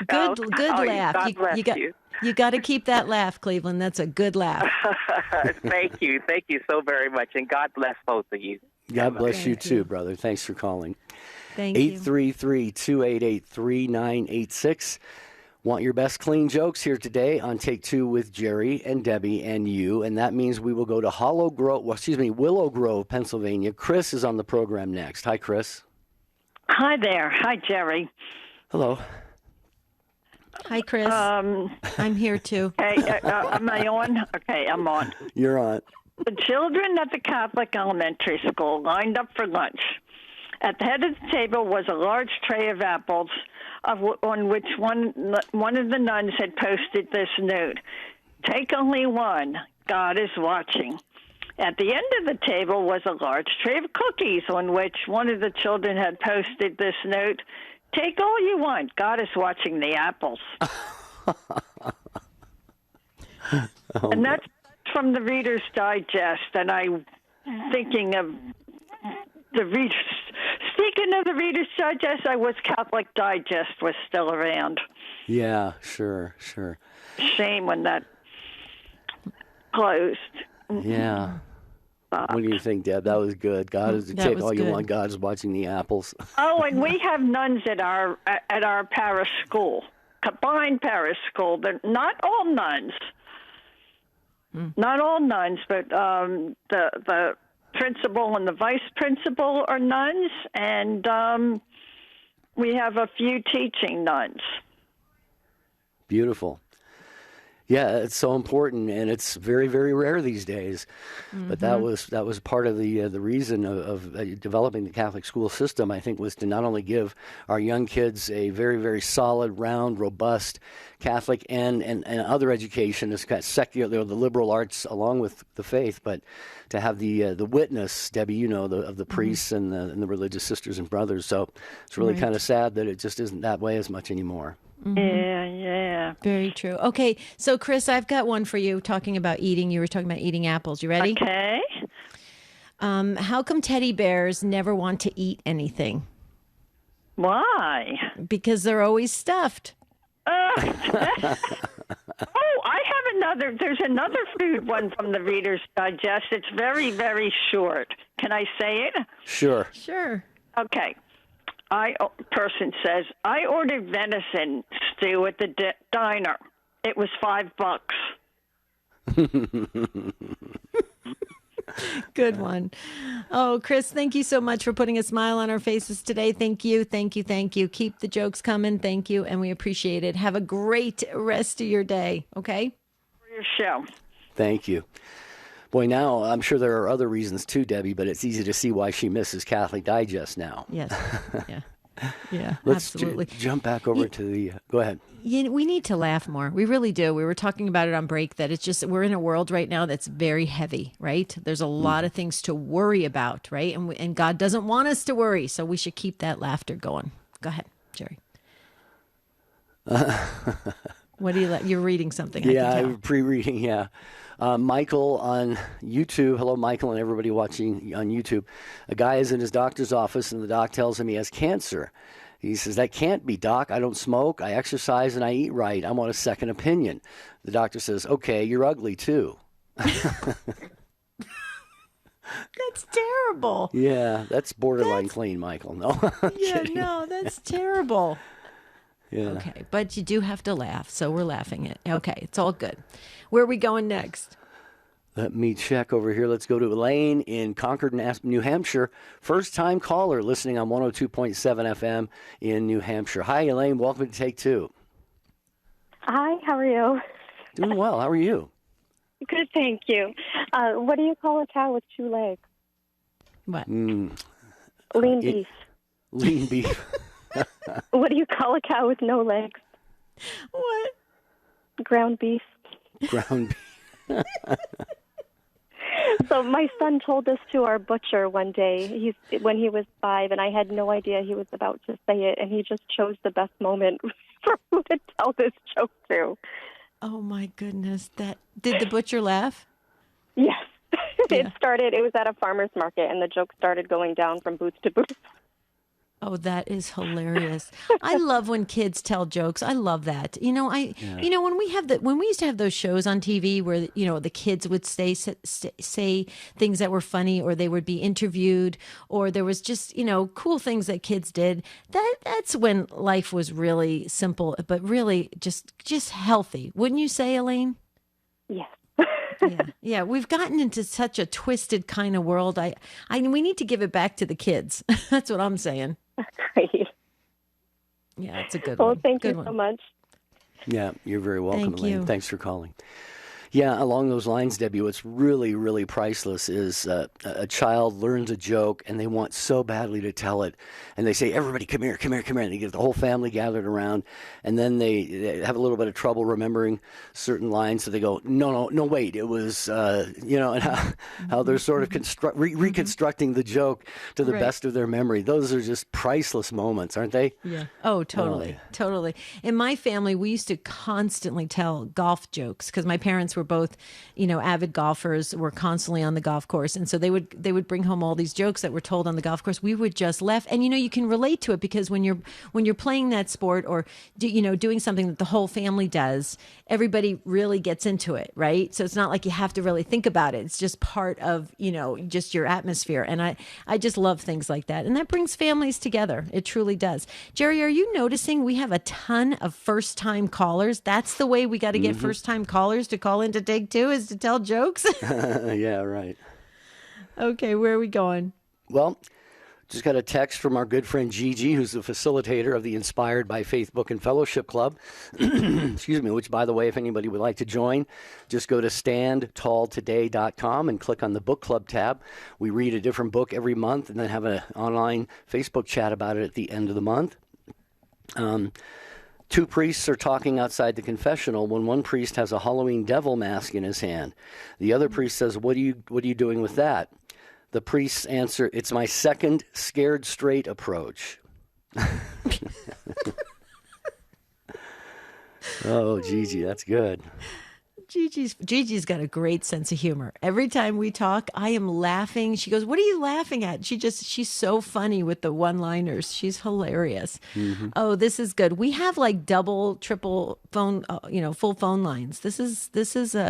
S2: Good laugh. You got to keep that laugh, Cleveland. That's a good laugh.
S18: Thank you so very much, and God bless both of you.
S1: God bless you too, brother. Thanks for calling.
S2: Thank you.
S1: 833-288-3986. Want your best clean jokes here today on Take Two with Jerry and Debbie and you, and that means we will go to Willow Grove, Pennsylvania. Chris is on the program next. Hi, Chris.
S19: Hi there. Hi, Jerry.
S1: Hello.
S2: Hi, Chris. I'm here too.
S19: Hey, am I on? Okay, I'm on.
S1: You're on.
S19: The children at the Catholic elementary school lined up for lunch. At the head of the table was a large tray of apples, on which one of the nuns had posted this note: "Take only one. God is watching." At the end of the table was a large tray of cookies, on which one of the children had posted this note: "Take all you want. God is watching the apples." And that's from the Reader's Digest. And I'm thinking of the Reader's. Speaking of the Reader's Digest, I wish Catholic Digest was still around.
S1: Yeah, sure.
S19: Shame when that closed.
S1: Yeah. What do you think, Deb? That was good. God is take all you want. God is watching the apples.
S19: Oh, and we have nuns at our parish school, combined parish school. They're not all nuns. Not all nuns, but the principal and the vice principal are nuns, and we have a few teaching nuns.
S1: Beautiful. Yeah, it's so important, and it's very, very rare these days. But that was part of the reason of developing the Catholic school system, I think, was to not only give our young kids a very, very solid, round, robust Catholic and other education, as kind of secular, the liberal arts along with the faith, but to have the witness, Debbie, of the priests and the religious sisters and brothers. So it's really kind of sad that it just isn't that way as much anymore.
S19: Yeah.
S2: Very true. Okay, so Chris, I've got one for you talking about eating. You were talking about eating apples. You ready?
S19: Okay.
S2: How come teddy bears never want to eat anything?
S19: Why?
S2: Because they're always stuffed.
S19: I have another. There's another food one from the Reader's Digest. It's very, very short. Can I say it?
S1: Sure.
S19: Okay. Person says, I ordered venison stew at the diner. It was $5.
S2: Good one. Oh, Chris, thank you so much for putting a smile on our faces today. Thank you. Keep the jokes coming. Thank you. And we appreciate it. Have a great rest of your day. Okay?
S19: For your show.
S1: Thank you. Boy, now I'm sure there are other reasons too, Debbie, but it's easy to see why she misses Catholic Digest now.
S2: Yes. Yeah,
S1: Let's
S2: absolutely.
S1: Jump back over to the... go ahead.
S2: We need to laugh more. We really do. We were talking about it on break that it's just, we're in a world right now that's very heavy, right? There's a lot of things to worry about, right? And God doesn't want us to worry, so we should keep that laughter going. Go ahead, Jerry. What do you you're reading something?
S1: I'm pre-reading. Yeah, Michael on YouTube. Hello, Michael, and everybody watching on YouTube. A guy is in his doctor's office, and the doc tells him he has cancer. He says, "That can't be, doc. I don't smoke. I exercise, and I eat right. I want a second opinion." The doctor says, "Okay, you're ugly too."
S2: That's terrible.
S1: Yeah, that's borderline clean, Michael. No.
S2: No, that's terrible.
S1: Yeah.
S2: Okay, but you do have to laugh, so we're laughing it. Okay, it's all good. Where are we going next?
S1: Let me check over here. Let's go to Elaine in Concord, New Hampshire. First-time caller listening on 102.7 FM in New Hampshire. Hi, Elaine. Welcome to Take Two.
S20: Hi, how are you?
S1: Doing well. How are you?
S20: Good, thank you. What do you call a cow with 2 legs?
S2: What?
S20: Lean beef.
S1: Lean beef.
S20: What do you call a cow with no legs?
S2: What?
S20: Ground beef.
S1: Ground beef.
S20: So my son told this to our butcher one day when he was 5, and I had no idea he was about to say it, and he just chose the best moment for who to tell this joke to.
S2: Oh, my goodness. Did the butcher laugh?
S20: Yes. It was at a farmer's market, and the joke started going down from booth to booth.
S2: Oh, that is hilarious. I love when kids tell jokes. I love that. When we used to have those shows on TV where, the kids would say things that were funny, or they would be interviewed, or there was just, cool things that kids did. That's when life was really simple, but really just healthy. Wouldn't you say, Elaine?
S20: Yes.
S2: Yeah. We've gotten into such a twisted kind of world. We need to give it back to the kids. That's what I'm saying.
S20: Great.
S2: Yeah, it's a good one.
S20: Well, thank you so much.
S1: Yeah, you're very welcome,
S2: Thank
S1: Elaine.
S2: you.
S1: Thanks for calling. Yeah, along those lines, Debbie, what's really, really priceless is a child learns a joke and they want so badly to tell it. And they say, everybody, come here, come here, come here. And they get the whole family gathered around. And then they have a little bit of trouble remembering certain lines. So they go, no, wait, it was, and how they're sort of reconstructing the joke to the
S2: Right.
S1: best of their memory. Those are just priceless moments, aren't they?
S2: Yeah. Oh, totally. Totally. In my family, we used to constantly tell golf jokes because my parents were both, avid golfers, were constantly on the golf course. And so they would bring home all these jokes that were told on the golf course. We would just laugh. And, you can relate to it because when you're playing that sport or, doing something that the whole family does, everybody really gets into it. Right. So it's not like you have to really think about it. It's just part of, just your atmosphere. And I just love things like that. And that brings families together. It truly does. Jerry, are you noticing we have a ton of first time callers? That's the way we got to get first time callers to call in to Take Two, is to tell jokes?
S1: Yeah, right.
S2: Okay, where are we going?
S1: Well, just got a text from our good friend Gigi, who's the facilitator of the Inspired by Faith Book and Fellowship Club. Excuse me, which, by the way, if anybody would like to join, just go to standtalltoday.com and click on the book club tab. We read a different book every month and then have an online Facebook chat about it at the end of the month. Two priests are talking outside the confessional when one priest has a Halloween devil mask in his hand. The other priest says, what are you doing with that? The priests answer, it's my second scared straight approach. Oh, Gigi, that's good.
S2: Gigi's got a great sense of humor. Every time we talk, I am laughing. She goes, what are you laughing at? She's so funny with the one-liners. She's hilarious. Mm-hmm. Oh, this is good. We have like double, triple phone, full phone lines. This is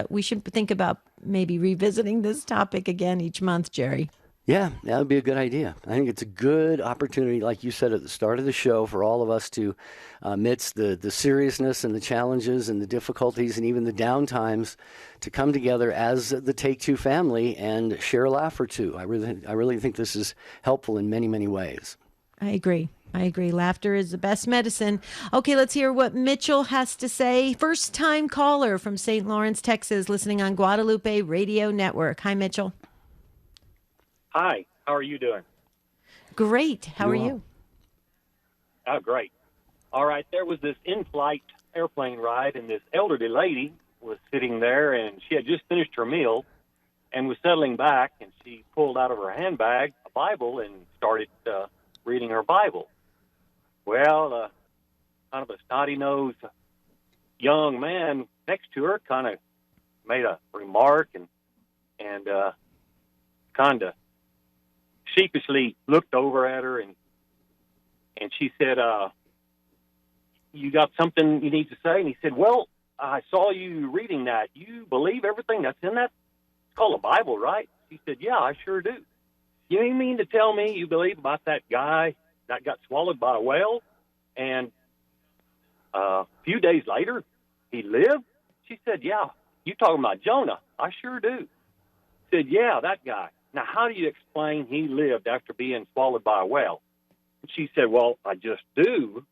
S2: we should think about maybe revisiting this topic again each month, Jerry.
S1: Yeah, that would be a good idea. I think it's a good opportunity, like you said at the start of the show, for all of us to, amidst the seriousness and the challenges and the difficulties and even the downtimes, to come together as the Take Two family and share a laugh or two. I really think this is helpful in many, many ways.
S2: I agree. Laughter is the best medicine. Okay, let's hear what Mitchell has to say. First-time caller from St. Lawrence, Texas, listening on Guadalupe Radio Network. Hi, Mitchell.
S21: Hi, how are you doing?
S2: Great. How are you?
S21: Oh, great. All right, there was this in-flight airplane ride, and this elderly lady was sitting there, and she had just finished her meal and was settling back, and she pulled out of her handbag a Bible and started reading her Bible. Well, kind of a snotty-nosed young man next to her kind of made a remark and kind of sheepishly looked over at her, and she said, you got something you need to say? And he said, well, I saw you reading that. You believe everything that's in that? It's called a Bible, right? She said, yeah, I sure do. You mean to tell me you believe about that guy that got swallowed by a whale, and a few days later he lived? She said, yeah. You talking about Jonah? I sure do. Said, yeah, that guy. Now, how do you explain he lived after being swallowed by a whale? And she said, well, I just do.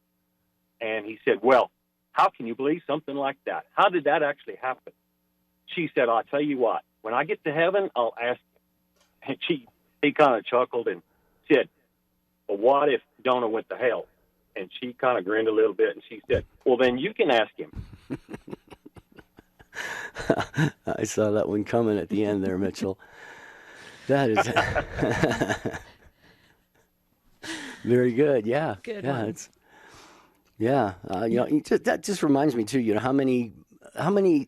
S21: And he said, well, how can you believe something like that? How did that actually happen? She said, I'll tell you what, when I get to heaven, I'll ask him. And he kind of chuckled and said, well, what if Jonah went to hell? And she kind of grinned a little bit, and she said, well, then you can ask him.
S1: I saw that one coming at the end there, Mitchell. That is very good. Yeah.
S2: Good
S1: yeah.
S2: one.
S1: That just reminds me too, how many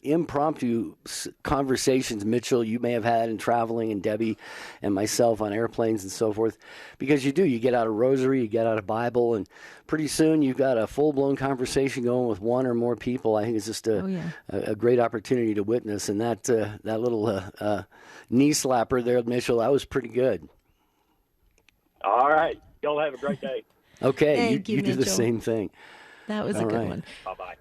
S1: impromptu conversations, Mitchell, you may have had in traveling, and Debbie and myself on airplanes and so forth, because you get out a rosary, you get out a Bible, and pretty soon you've got a full-blown conversation going with one or more people. I think it's just a great opportunity to witness, and that little knee slapper there, Mitchell, that was pretty good.
S21: All right. Y'all have a great day.
S1: Okay.
S2: Thank you,
S1: do the
S2: Mitchell.
S1: same thing.
S2: That was a good one.
S21: Bye-bye.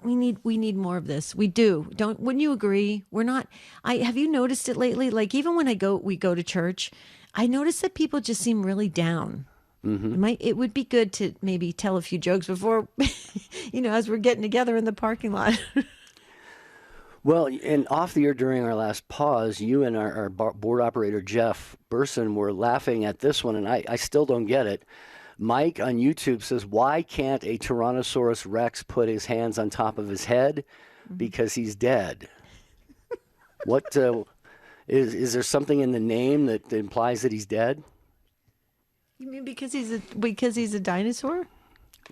S2: We need more of this. We do. Wouldn't you agree? We're not, have you noticed it lately? Like even when we go to church, I notice that people just seem really down. It would be good to maybe tell a few jokes before, as we're getting together in the parking lot.
S1: Well, and off the air during our last pause, you and our board operator, Jeff Burson, were laughing at this one, and I still don't get it. Mike on YouTube says, why can't a Tyrannosaurus Rex put his hands on top of his head? Because he's dead. What is there something in the name that implies that he's dead?
S2: You mean because he's a dinosaur?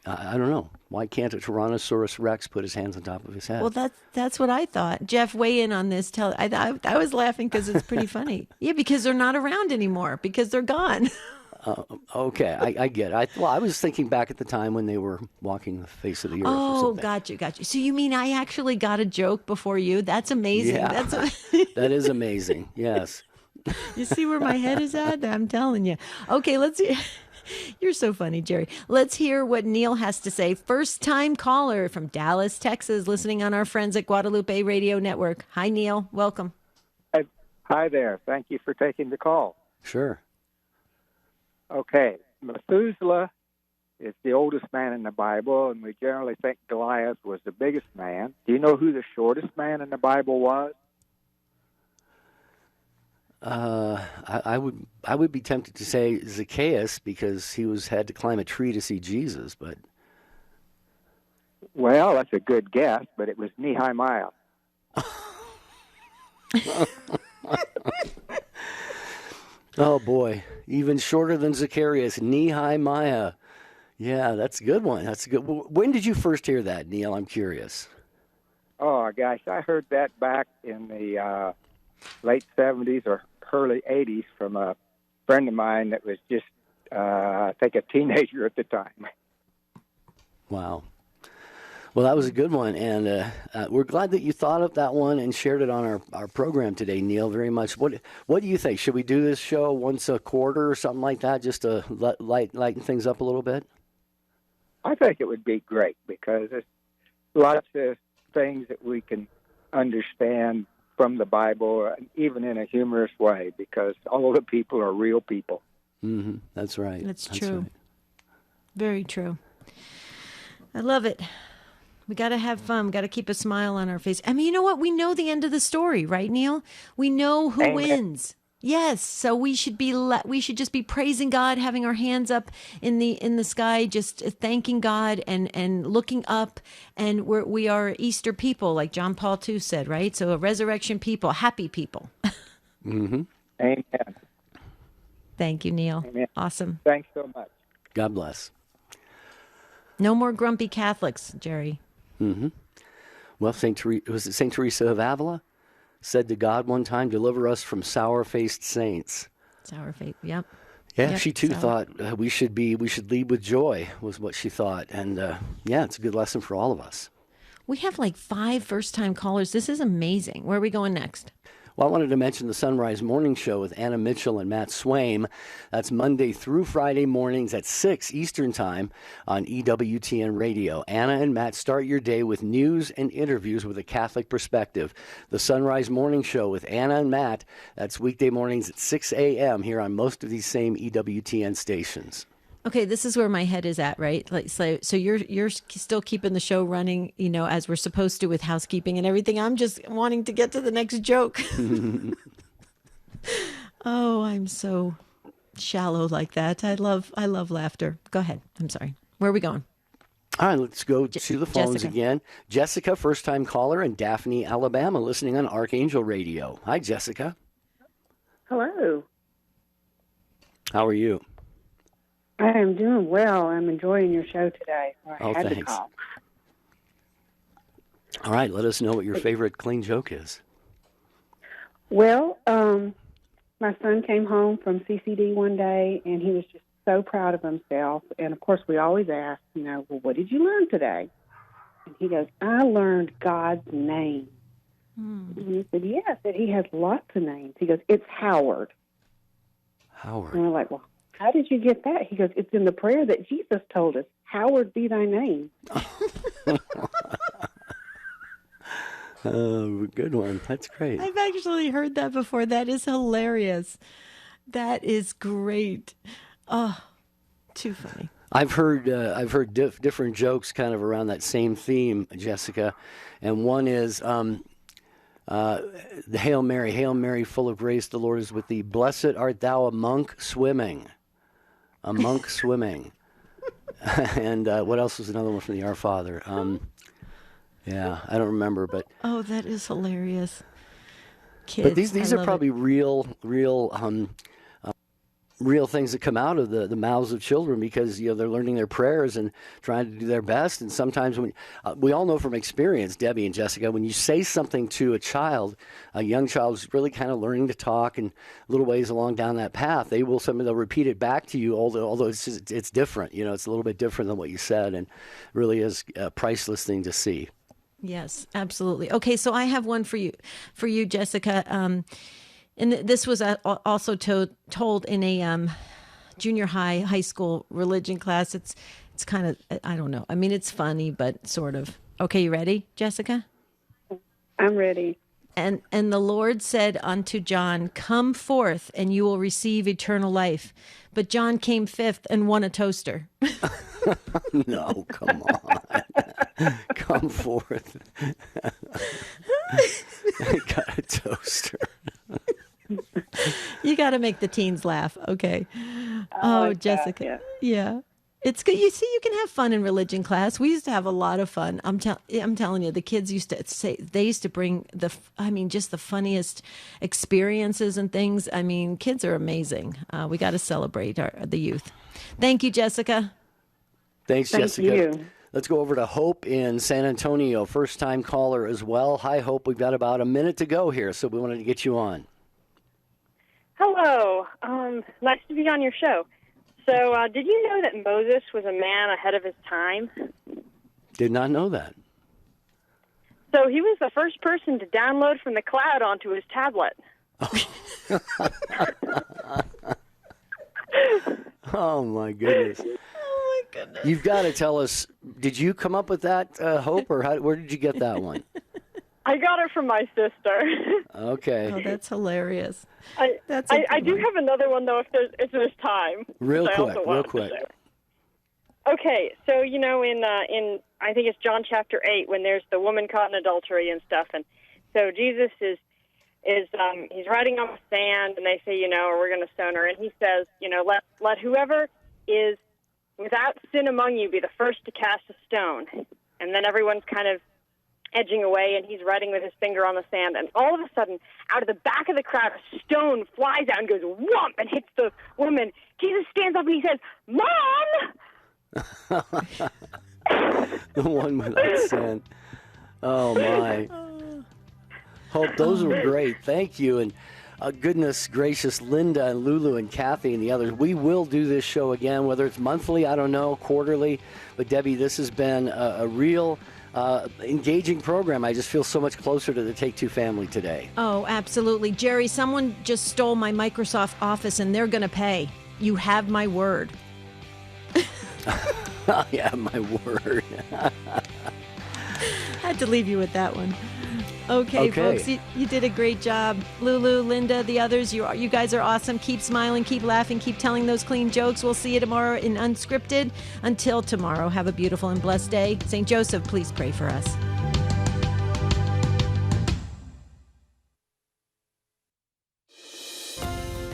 S1: I don't know. Why can't a Tyrannosaurus Rex put his hands on top of his head?
S2: Well, that's what I thought. Jeff, weigh in on this. I was laughing because it's pretty funny. Yeah, because they're not around anymore, because they're gone.
S1: Okay, I get it. I was thinking back at the time when they were walking the face of the earth.
S2: Oh, got you. So you mean I actually got a joke before you? That's amazing.
S1: Yeah, that is amazing. Yes.
S2: You see where my head is at? I'm telling you. Okay, let's see. You're so funny, Jerry. Let's hear what Neil has to say. First-time caller from Dallas, Texas, listening on our friends at Guadalupe Radio Network. Hi, Neil. Welcome.
S4: Hi there. Thank you for taking the call.
S1: Sure.
S4: Okay. Methuselah is the oldest man in the Bible, and we generally think Goliath was the biggest man. Do you know who the shortest man in the Bible was?
S1: I would be tempted to say Zacchaeus, because he had to climb a tree to see Jesus, but
S4: well, that's a good guess, but it was Nehemiah.
S1: Oh boy, even shorter than Zacharias, Nehemiah. Yeah, that's a good one. That's a good. When did you first hear that, Neil? I'm curious.
S4: Oh gosh, I heard that back in the late 70s or early 80s from a friend of mine that was just, I think, a teenager at the time.
S1: Wow. Well, that was a good one, and we're glad that you thought of that one and shared it on our program today, Neil, very much. What do you think? Should we do this show once a quarter or something like that, just to lighten things up a little bit?
S4: I think it would be great, because there's lots of things that we can understand from the Bible, even in a humorous way, because all the people are real people.
S1: Mm-hmm. That's right.
S2: That's true. Right. Very true. I love it. We got to have fun. We got to keep a smile on our face. I mean, you know what? We know the end of the story, right, Neil? We know who wins. Yes, so we should just be praising God, having our hands up in the sky, just thanking God and looking up. And we are Easter people, like John Paul II said, right? So a resurrection people, happy people.
S4: Mm-hmm. Amen.
S2: Thank you, Neil.
S4: Amen.
S2: Awesome.
S4: Thanks so much.
S1: God bless.
S2: No more grumpy Catholics, Jerry.
S1: Mm-hmm. Well, St. Teresa of Avila said to God one time, "Deliver us from sour-faced saints."
S2: Sour-faced, yep.
S1: Yeah, she too thought we should lead with joy, was what she thought, and yeah, it's a good lesson for all of us.
S2: We have like 5 first-time callers. This is amazing. Where are we going next?
S1: Well, I wanted to mention the Sunrise Morning Show with Anna Mitchell and Matt Swaim. That's Monday through Friday mornings at 6 Eastern Time on EWTN Radio. Anna and Matt start your day with news and interviews with a Catholic perspective. The Sunrise Morning Show with Anna and Matt, that's weekday mornings at 6 a.m. here on most of these same EWTN stations.
S2: Okay, this is where my head is at, right? Like, so you're still keeping the show running, as we're supposed to, with housekeeping and everything. I'm just wanting to get to the next joke. Oh, I'm so shallow like that. I love laughter. Go ahead. I'm sorry. Where are we going?
S1: All right, let's go to the phones
S2: Jessica.
S1: again. Jessica, first-time caller in Daphne, Alabama, listening on Archangel Radio. Hi, Jessica.
S22: Hello.
S1: How are you?
S22: I am doing well. I'm enjoying your show today. I had to
S1: thanks.
S22: call.
S1: All right, let us know what your favorite clean joke is.
S22: Well, my son came home from CCD one day, and he was just so proud of himself. And, of course, we always ask, well, what did you learn today? And he goes, I learned God's name. And he said, yeah. I said, he has lots of names. He goes, it's Howard.
S1: Howard.
S22: And we're like, well, how did you get that? He goes, it's in the prayer that Jesus told us, Howard be thy name.
S1: Oh, good one. That's great.
S2: I've actually heard that before. That is hilarious. That is great. Oh, Too funny.
S1: I've heard different jokes kind of around that same theme, Jessica, and one is the Hail Mary, full of grace, the Lord is with thee. Blessed art thou among swimming. And what else was another one from the Our Father? Yeah, I don't remember, but
S2: oh, that is hilarious. Kids,
S1: but these are probably real things that come out of the mouths of children, because they're learning their prayers and trying to do their best. And sometimes when we all know from experience, Debbie and Jessica, when you say something to a young child who's really kind of learning to talk and a little ways along down that path, they'll repeat it back to you, although it's different. It's a little bit different than what you said, and really is a priceless thing to see.
S2: Yes, absolutely. Okay, so I have one for you, Jessica. And this was also told in a junior high school religion class. It's kind of, I don't know. I mean, it's funny, but sort of. Okay, you ready, Jessica?
S22: I'm ready.
S2: And the Lord said unto John, come forth and you will receive eternal life. But John came fifth and won a toaster.
S1: No, come on. Come forth. Got a toaster.
S2: You got to make the teens laugh. Okay. Oh, Jessica. Yeah. It's good. You see, you can have fun in religion class. We used to have a lot of fun. I'm telling you, the kids used to say, they used to bring just the funniest experiences and things. I mean, kids are amazing. We got to celebrate the youth. Thank you, Jessica.
S1: Thanks,
S22: Thank
S1: Jessica.
S22: You.
S1: Let's go over to Hope in San Antonio, first-time caller as well. Hi, Hope. We've got about a minute to go here, so we wanted to get you on.
S3: Hello. Nice to be on your show. So, did you know that Moses was a man ahead of his time?
S1: Did not know that.
S3: So he was the first person to download from the cloud onto his tablet.
S1: Oh, my goodness. You've got to tell us, did you come up with that, Hope, or where did you get that one?
S3: I got it from my sister.
S1: Okay.
S2: Oh, that's hilarious.
S3: I do have another one, though, if there's time.
S1: Real quick.
S3: Okay, so, in I think it's John chapter 8, when there's the woman caught in adultery and stuff, and so Jesus is he's writing on the sand, and they say, we're going to stone her, and he says, let whoever is without sin among you be the first to cast a stone. And then everyone's kind of edging away, and he's writing with his finger on the sand. And all of a sudden, out of the back of the crowd, a stone flies out and goes whomp and hits the woman. Jesus stands up and he says, "Mom!"
S1: The one without sand. Oh, my. Hope, those were great. Thank you. And goodness gracious, Linda and Lulu and Kathy and the others, we will do this show again, whether it's monthly, I don't know, quarterly. But, Debbie, this has been a real engaging program. I just feel so much closer to the Take Two family today.
S2: Oh, absolutely. Jerry, someone just stole my Microsoft Office, and they're going to pay. You have my word.
S1: Yeah, my word.
S2: Had to leave you with that one. Okay, folks, you did a great job. Lulu, Linda, the others, you guys are awesome. Keep smiling, keep laughing, keep telling those clean jokes. We'll see you tomorrow in Unscripted. Until tomorrow, have a beautiful and blessed day. St. Joseph, please pray for us.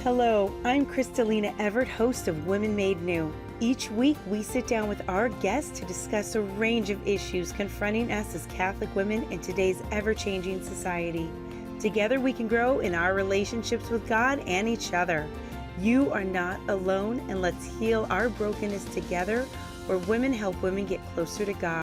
S6: Hello, I'm Kristalina Everett, host of Women Made New. Each week, we sit down with our guests to discuss a range of issues confronting us as Catholic women in today's ever-changing society. Together, we can grow in our relationships with God and each other. You are not alone, and let's heal our brokenness together, where women help women get closer to God.